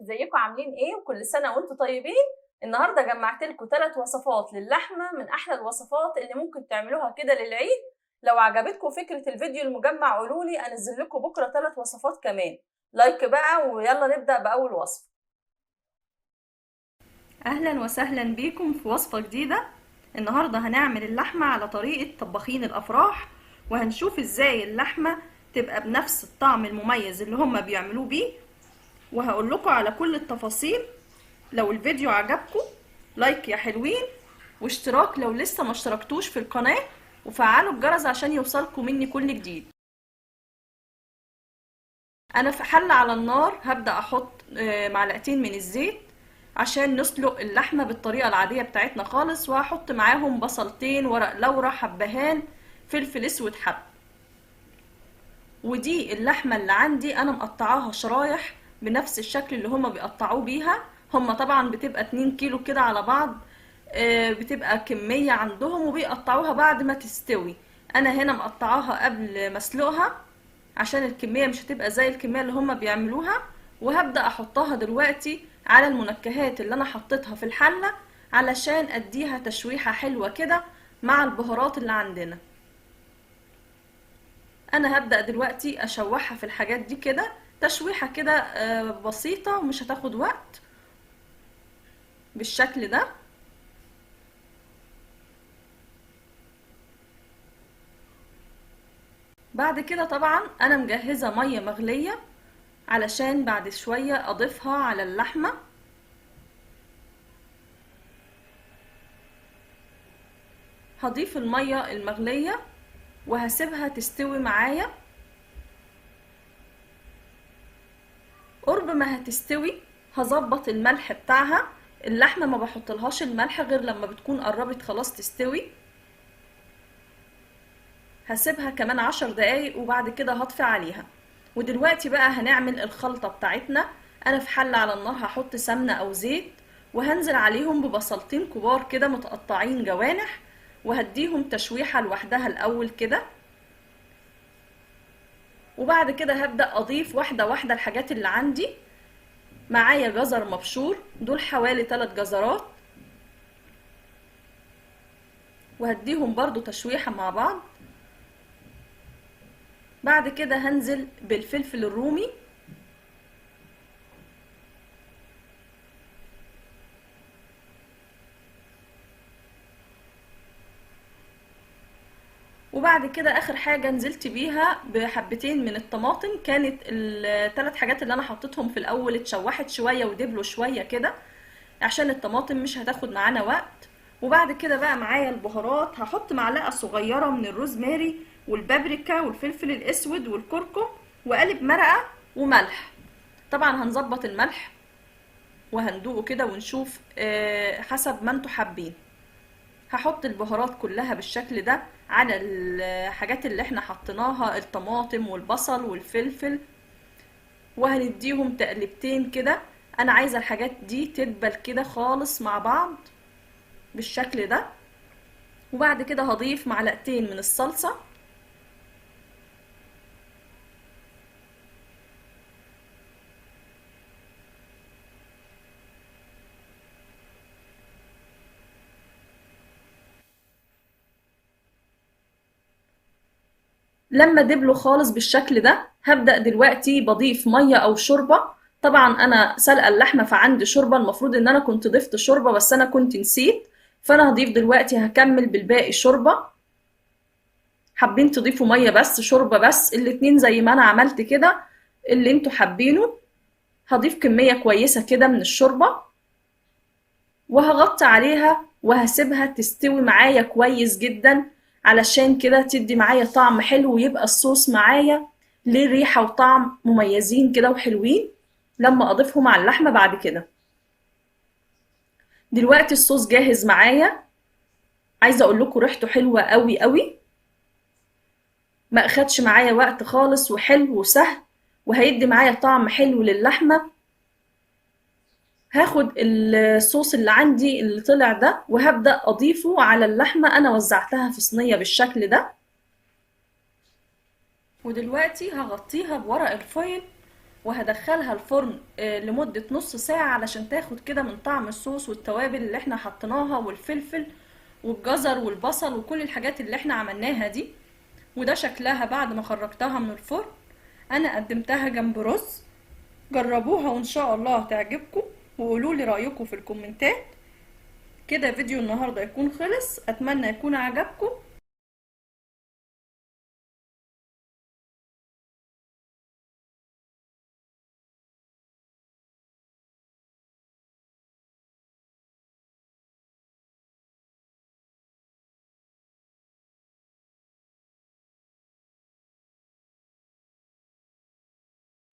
ازيكم عاملين ايه؟ وكل سنه وانتم طيبين. النهارده جمعت لكم 3 وصفات للحمه من احلى الوصفات اللي ممكن تعملوها كده للعيد. لو عجبتكم فكره الفيديو المجمع قولوا لي انزل لكم بكره 3 وصفات كمان. لايك بقى ويلا نبدا باول وصفه. اهلا وسهلا بيكم في وصفة جديدة. النهاردة هنعمل اللحمة على طريقة طباخين الافراح، وهنشوف ازاي اللحمة تبقى بنفس الطعم المميز اللي هما بيعملوه بيه، وهقول لكم على كل التفاصيل. لو الفيديو عجبكم لايك يا حلوين، واشتراك لو لسه ما اشتركتوش في القناة، وفعلوا الجرس عشان يوصلكم مني كل جديد. انا في حلة على النار هبدأ احط معلقتين من الزيت عشان نسلق اللحمة بالطريقة العادية بتاعتنا خالص، وهحط معاهم بصلتين، ورق لورا، حبهان، فلفل اسود حب. ودي اللحمة اللي عندي انا مقطعاها شرايح بنفس الشكل اللي هما بيقطعوه بيها. هما طبعا بتبقى 2 كيلو كده على بعض، بتبقى كمية عندهم وبيقطعوها بعد ما تستوي. انا هنا مقطعاها قبل ما اسلقها عشان الكمية مش هتبقى زي الكمية اللي هما بيعملوها. وهبدأ احطها دلوقتي على المنكهات اللي انا حطيتها في الحلة علشان اديها تشويحة حلوة كده مع البهارات اللي عندنا. انا هبدأ دلوقتي اشوحها في الحاجات دي كده تشويحة كده بسيطة ومش هتاخد وقت، بالشكل ده. بعد كده طبعا انا مجهزة مية مغلية علشان بعد شوية اضيفها على اللحمة. هضيف المية المغلية وهسيبها تستوي معايا. قرب ما هتستوي هظبط الملح بتاعها. اللحمة ما بحطلهاش الملح غير لما بتكون قربت خلاص تستوي. هسيبها كمان 10 دقايق وبعد كده هطفي عليها. ودلوقتي بقى هنعمل الخلطة بتاعتنا. انا في حلة على النار هحط سمنة او زيت، وهنزل عليهم ببصلتين كبار كده متقطعين جوانح، وهديهم تشويحة لوحدها الاول كده. وبعد كده هبدأ اضيف واحدة واحدة الحاجات اللي عندي. معايا جزر مبشور، دول حوالي 3 جزرات، وهديهم برضو تشويحة مع بعض. بعد كده هنزل بالفلفل الرومي، وبعد كده اخر حاجة نزلت بيها بحبتين من الطماطم. كانت ال3 حاجات اللي انا حطيتهم في الاول اتشوحت شوية ودبلوا شوية كده عشان الطماطم مش هتاخد معانا وقت. وبعد كده بقى معايا البهارات، هحط معلقة صغيرة من الروزماري والبابريكا والفلفل الاسود والكركم وقالب مرقة وملح. طبعا هنظبط الملح وهندوقه كده ونشوف حسب ما انتوا حابين. هحط البهارات كلها بالشكل ده على الحاجات اللي احنا حطيناها، الطماطم والبصل والفلفل، وهنديهم تقلبتين كده. انا عايزة الحاجات دي تدبل كده خالص مع بعض بالشكل ده. وبعد كده هضيف معلقتين من الصلصة، لما دبلوا خالص بالشكل ده هبدأ دلوقتي بضيف مية او شوربة. طبعا انا سلقة اللحمة فعندي شوربة، المفروض ان انا كنت ضفت شوربة بس انا كنت نسيت، فانا هضيف دلوقتي هكمل بالباقي شوربة. حابين تضيفوا مية بس شوربة بس، الاتنين زي ما انا عملت كده اللي انتوا حابينه. هضيف كمية كويسة كده من الشوربة وهغطي عليها وهسيبها تستوي معايا كويس جدا، علشان كده تدي معايا طعم حلو ويبقى الصوص معايا ليه ريحة وطعم مميزين كده وحلوين لما اضيفهم على اللحمة بعد كده. دلوقتي الصوص جاهز معايا. عايزة اقول لكم ريحته حلوة قوي قوي، ما اخدش معايا وقت خالص وحلو وسهل، وهيدي معايا طعم حلو للحمة. هاخد الصوص اللي عندي اللي طلع ده وهبدأ اضيفه على اللحمة. انا وزعتها في صينية بالشكل ده، ودلوقتي هغطيها بورق الفويل وهدخلها الفرن لمدة نص ساعة علشان تاخد كده من طعم الصوص والتوابل اللي احنا حطيناها والفلفل والجزر والبصل وكل الحاجات اللي احنا عملناها دي. وده شكلها بعد ما خرجتها من الفرن. انا قدمتها جنب رز. جربوها وان شاء الله تعجبكم، وقولوا لي رأيكم في الكومنتات. كده فيديو النهاردة يكون خلص، اتمنى يكون عجبكم.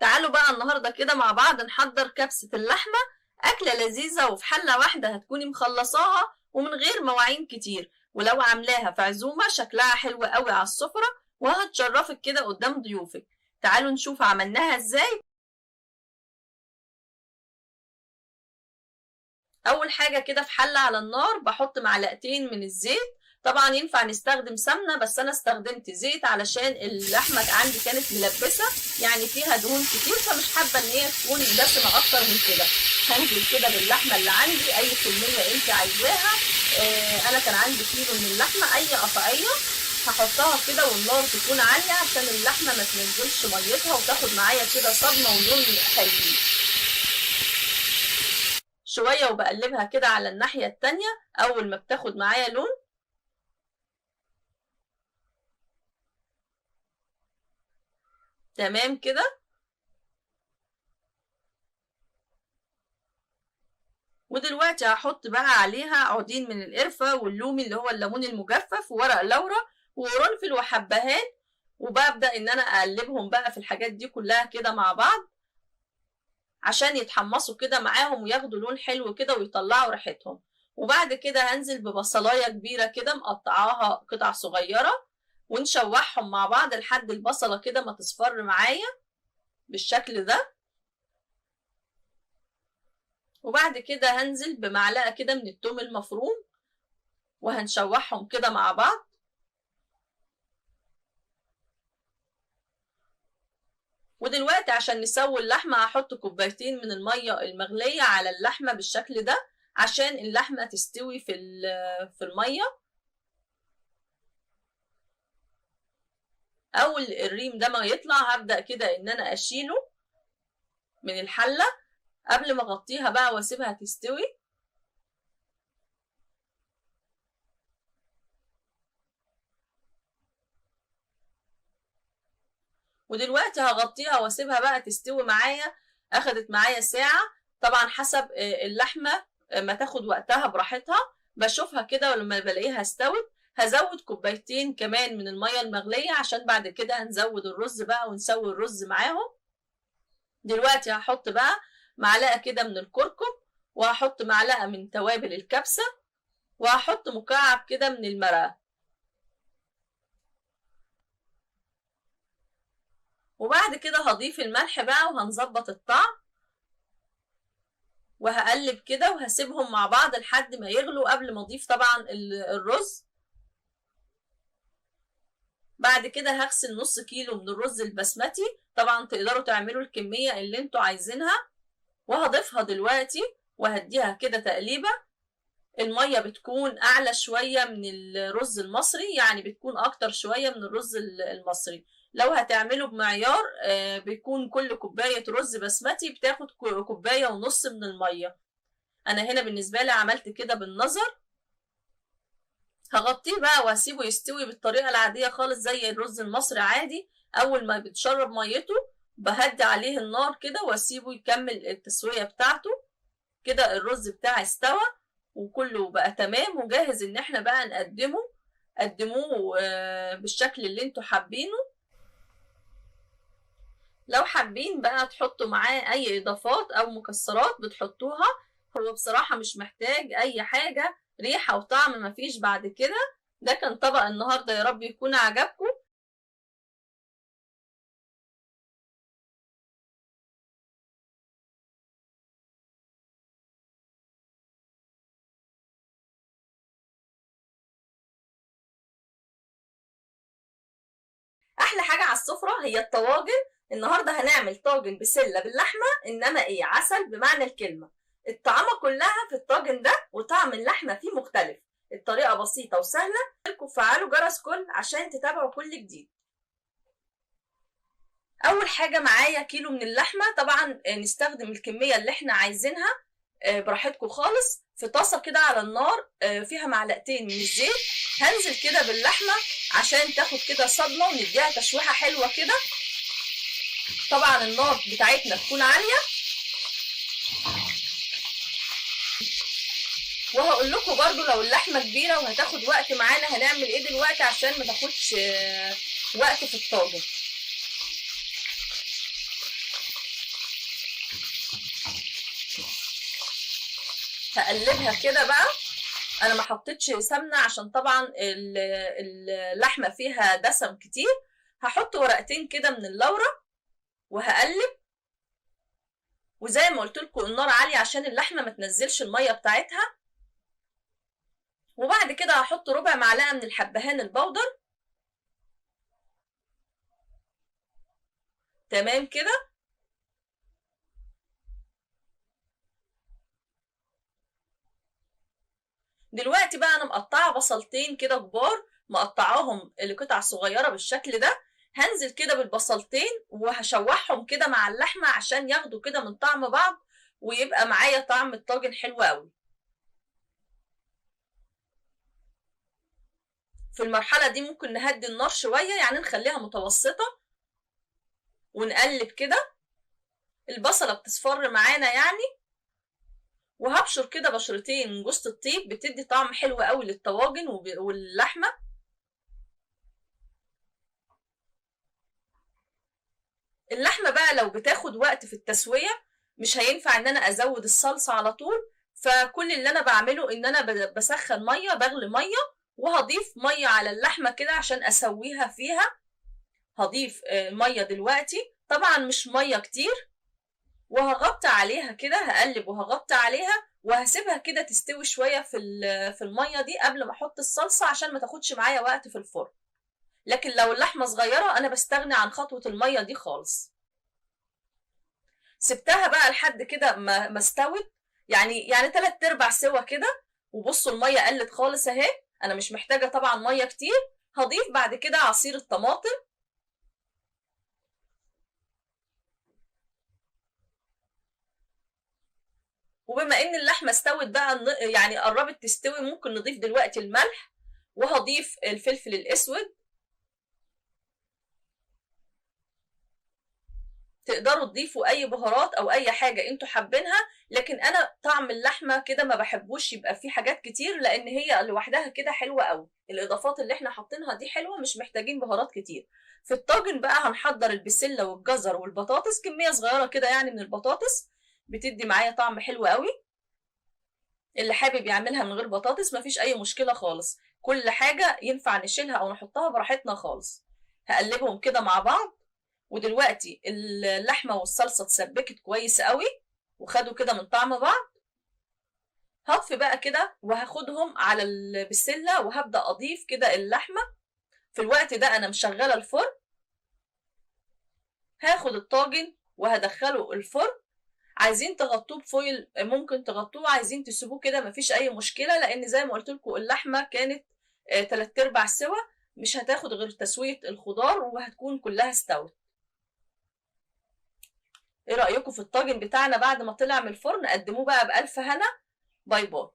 تعالوا بقى النهاردة كده مع بعض نحضر كبسة اللحمة. أكلة لذيذة وفي حلة واحدة هتكوني مخلصاها ومن غير مواعين كتير، ولو عاملاها في عزومة شكلها حلو قوي على السفرة وهتشرفك كده قدام ضيوفك. تعالوا نشوف عملناها ازاي. أول حاجة كده في حلة على النار بحط معلقتين من الزيت. طبعا ينفع نستخدم سمنة بس أنا استخدمت زيت علشان اللحمة عندي كانت ملبسة، يعني فيها دهون كتير، فمش حابة إن هي تكون دسمة أكتر من كده. هنزل كده باللحمة اللي عندي أي كمية أنت عايزاها. أنا كان عندي كيلو من اللحمة، أي قطعية هحطها كده والنار تكون عالية عشان اللحمة ما تنزلش ميتها وتاخد معايا كده صدمة ولون حلوين. شوية وبقلبها كده على الناحية التانية. أول ما بتاخد معايا لون تمام كده، ودلوقتي هحط بقى عليها عودين من القرفة واللومي اللي هو الليمون المجفف وورق لورا وقرنفل وحبهان، وببدأ ان انا اقلبهم بقى في الحاجات دي كلها كده مع بعض عشان يتحمصوا كده معاهم وياخدوا لون حلو كده ويطلعوا ريحتهم. وبعد كده هنزل ببصلاية كبيرة كده مقطعاها قطع صغيرة ونشوحهم مع بعض لحد البصلة كده ما تصفر معايا بالشكل ده. وبعد كده هنزل بمعلقة كده من الثوم المفروم وهنشوحهم كده مع بعض. ودلوقتي عشان نسوي اللحمة هحط كوبايتين من المية المغلية على اللحمة بالشكل ده عشان اللحمة تستوي في المية. أول الريم ده ما يطلع هبدأ كده إن أنا أشيله من الحلة قبل ما أغطيها بقى وأسيبها تستوي. ودلوقتي هغطيها واسيبها بقى تستوي معايا. اخدت معايا ساعة، طبعا حسب اللحمة ما تاخد وقتها براحتها. بشوفها كده ولما بلاقيها استوت هزود كوبايتين كمان من المية المغلية عشان بعد كده هنزود الرز بقى ونسوي الرز معاهم. دلوقتي هحط بقى معلقة كده من الكركم، وهحط معلقة من توابل الكبسة، وهحط مكعب كده من المرقة. وبعد كده هضيف الملح بقى وهنظبط الطعم وهقلب كده وهسيبهم مع بعض لحد ما يغلوا قبل ما اضيف طبعا الرز. بعد كده هغسل نص كيلو من الرز البسمتي، طبعا تقدروا تعملوا الكمية اللي انتوا عايزينها، وهضيفها دلوقتي وهديها كده تقليبة. المية بتكون اعلى شوية من الرز المصري، يعني بتكون اكتر شوية من الرز المصري. لو هتعملوا بمعيار بيكون كل كوباية رز بسمتي بتاخد كوباية ونص من المية. انا هنا بالنسبة لي عملت كده بالنظر. هغطيه بقى وهسيبه يستوي بالطريقة العادية خالص زي الرز المصري عادي. اول ما بتشرب ميته بهدي عليه النار كده واسيبه يكمل التسوية بتاعته. كده الرز بتاعي استوى وكله بقى تمام وجاهز ان احنا بقى نقدمه. قدموه بالشكل اللي انتوا حابينه. لو حابين بقى تحطوا معاه اي اضافات او مكسرات بتحطوها. هو بصراحة مش محتاج اي حاجة، ريحة وطعم مفيش بعد كده. ده كان طبق النهاردة، يا رب يكون عجبكم. احلى حاجة على السفرة هي الطواجن. النهارده هنعمل طاجن بسله باللحمه، انما ايه، عسل بمعنى الكلمه. الطعامه كلها في الطاجن ده وطعم اللحمه فيه مختلف. الطريقه بسيطه وسهله. فعلوا جرس كل عشان تتابعوا كل جديد. اول حاجه معايا كيلو من اللحمه، طبعا نستخدم الكميه اللي احنا عايزينها براحتكم خالص. في طاسه كده على النار فيها معلقتين من الزيت، هنزل كده باللحمه عشان تاخد كده صدمه ونديها تشويحه حلوه كده. طبعا النار بتاعتنا تكون عاليه. وهقول لكم برضو لو اللحمه كبيره وهتاخد وقت معانا هنعمل ايه دلوقتي عشان ما تاخدش وقت في الطاجن. هقلبها كده بقى. انا ما حطيتش سمنه عشان طبعا اللحمه فيها دسم كتير. هحط ورقتين كده من اللورة وهقلب. وزي ما قلت لكم النار عاليه عشان اللحمه ما تنزلش الميه بتاعتها. وبعد كده هحط ربع معلقه من الحبهان البودر. تمام كده. دلوقتي بقى انا مقطعه بصلتين كده كبار، مقطعاهم لقطع صغيره بالشكل ده. هنزل كده بالبصلتين وهشوحهم كده مع اللحمه عشان ياخدوا كده من طعم بعض ويبقى معايا طعم الطاجن حلو قوي. في المرحله دي ممكن نهدي النار شويه، يعني نخليها متوسطه ونقلب كده. البصله بتصفر معانا يعني. وهبشر كده بشرتين من جوز الطيب، بتدي طعم حلو قوي للطواجن واللحمه. اللحمه بقى لو بتاخد وقت في التسويه مش هينفع ان انا ازود الصلصه على طول. فكل اللي انا بعمله ان انا بسخن ميه، بغلي ميه وهضيف ميه على اللحمه كده عشان اسويها فيها. هضيف ميه دلوقتي، طبعا مش ميه كتير. وهغطي عليها كده، هقلب وهغطي عليها وهسيبها كده تستوي شويه في الميه دي قبل ما احط الصلصه عشان ما تاخدش معايا وقت في الفرن. لكن لو اللحمه صغيره انا بستغني عن خطوه الميه دي خالص. سبتها بقى لحد كده ما استوت، يعني 3/4 سوا كده. وبصوا الميه قلت خالص اهي. انا مش محتاجه طبعا ميه كتير. هضيف بعد كده عصير الطماطم. وبما ان اللحمه استوت بقى يعني قربت تستوي، ممكن نضيف دلوقتي الملح. وهضيف الفلفل الاسود. تقدروا تضيفوا اي بهارات او اي حاجه انتوا حابينها، لكن انا طعم اللحمه كده ما بحبوش يبقى فيه حاجات كتير لان هي لوحدها كده حلوه قوي. الاضافات اللي احنا حاطينها دي حلوه، مش محتاجين بهارات كتير. في الطاجن بقى هنحضر البسله والجزر والبطاطس، كميه صغيره كده يعني من البطاطس بتدي معايا طعم حلو قوي. اللي حابب يعملها من غير بطاطس مفيش اي مشكله خالص. كل حاجه ينفع نشيلها او نحطها براحتنا خالص. هقلبهم كده مع بعض. ودلوقتي اللحمه والصلصه اتسبكت كويس قوي وخدوا كده من طعم بعض. هطفي بقى كده وهاخدهم على البسله وهبدا اضيف كده اللحمه. في الوقت ده انا مشغله الفرن. هاخد الطاجن وهدخله الفرن. عايزين تغطوه بفويل ممكن تغطوه، عايزين تسيبوه كده مفيش اي مشكله، لان زي ما قلت لكم اللحمه كانت 3/4 سوا، مش هتاخد غير تسويه الخضار وهتكون كلها استوت. ايه رأيكم في الطاجن بتاعنا بعد ما طلع من الفرن؟ قدموه بقى بألف هنا. باي باي.